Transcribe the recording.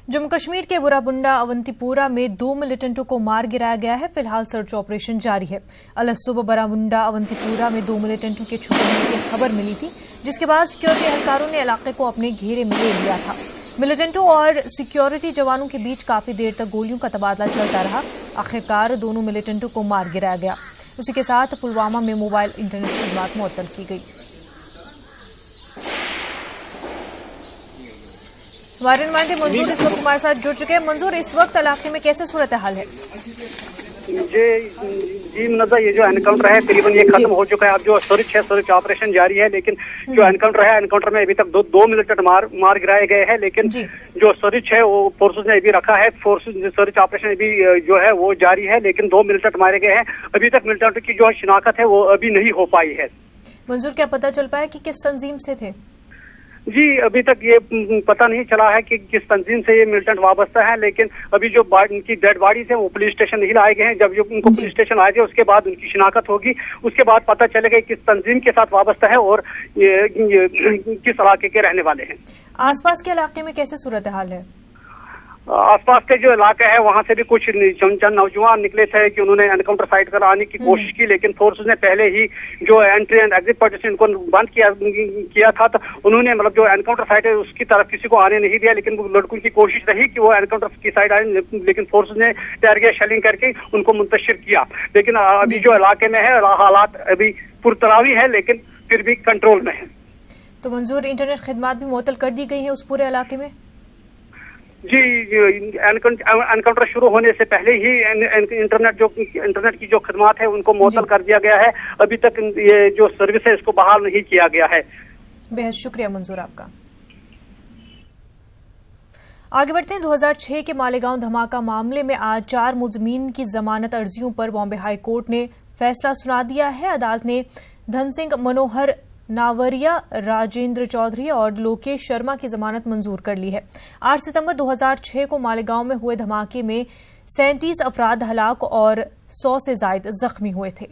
जम्मू कश्मीर के बुरामुंडा अवंतीपुरा में 2 मिलिटेंटों को मार गिराया गया है। फिलहाल सर्च ऑपरेशन जारी है। अल सुबह बुरामुंडा अवंतीपुरा में 2 मिलिटेंटों के छुपे होने की खबर मिली थी, जिसके बाद सिक्योरिटी एहलकारों ने इलाके को अपने घेरे में ले लिया था। मिलिटेंटों और सिक्योरिटी जवानों के बीच काफी देर तक गोलियों का तबादला चलता रहा। आखिरकार दोनों मिलिटेंटों को मार गिराया गया। उसी के साथ पुलवामा में मोबाइल इंटरनेट खदमात मुअत्तल की गई। हमारे नुमाइंदे मंजूर इस वक्त हमारे साथ जुड़ चुके हैं। मंजूर, इस वक्त इलाके में कैसे सूरत हाल है? जी मुनज़्ज़ा, ये जो एनकाउंटर है तकरीबन ये खत्म हो चुका है। अब जो सर्च ऑपरेशन जारी है, लेकिन जो एनकाउंटर है, एनकाउंटर में अभी तक दो मिलिटेंट मार गिराए गए हैं। लेकिन जो सर्च है वो फोर्सेस ने अभी रखा है। फोर्सेस सर्च ऑपरेशन अभी जो है वो जारी है, लेकिन 2 मिलिटेंट मारे गए हैं। अभी तक मिलिटेंट की जो शिनाख्त है वो अभी नहीं हो पाई है। मंजूर, क्या पता चल पाया कि किस तंजीम से थे? जी, अभी तक ये पता नहीं चला है कि किस तंजीम से ये मिलिटेंट वाबस्ता है, लेकिन अभी जो उनकी डेड बॉडीज है वो पुलिस स्टेशन नहीं लाए गए हैं। जब उनको पुलिस स्टेशन लाए गए उसके बाद उनकी शिनाख्त होगी, उसके बाद पता चलेगा किस तंजीम के साथ वाबस्ता है और ये किस इलाके के रहने वाले हैं। आसपास के इलाके में कैसे सूरत हाल है? आसपास के जो इलाका है वहां से भी कुछ चंद नौजवान निकले थे कि उन्होंने एनकाउंटर साइट पर आने की कोशिश की, लेकिन फोर्सेस ने पहले ही जो एंट्री एंड एग्जिट पॉइंट से इनको बंद किया था, तो उन्होंने मतलब जो एनकाउंटर साइट है उसकी तरफ किसी को आने नहीं दिया। लेकिन लड़कों की कोशिश रही कि वो एनकाउंटर की साइड आए, लेकिन फोर्सेस ने टारगेट शेलिंग करके उनको मुंतशिर किया। लेकिन अभी जो इलाके में है हालात अभी पुरतरावी है, लेकिन फिर भी कंट्रोल में है। तो मंजूर, इंटरनेट खिदमात भी मुअत्तल कर दी गई है उस पूरे इलाके में? जी, एनकाउंटर शुरू होने से पहले ही इंटरनेट की जो खदमात है उनको मुअत्तल कर दिया गया है। अभी तक ये जो सर्विस है इसको बहाल नहीं किया गया है। बेहद शुक्रिया मंजूर आपका। आगे बढ़ते हैं। 2006 के मालेगांव धमाका मामले में आज 4 मुजरिमीन की जमानत अर्जियों पर बॉम्बे हाई कोर्ट ने फैसला सुना दिया है। अदालत ने धन सिंह, मनोहर नावरिया, राजेंद्र चौधरी और लोकेश शर्मा की जमानत मंजूर कर ली है। 8 सितंबर 2006 को मालेगांव में हुए धमाके में 37 अफराद हलाक और 100 से ज्यादा जख्मी हुए थे।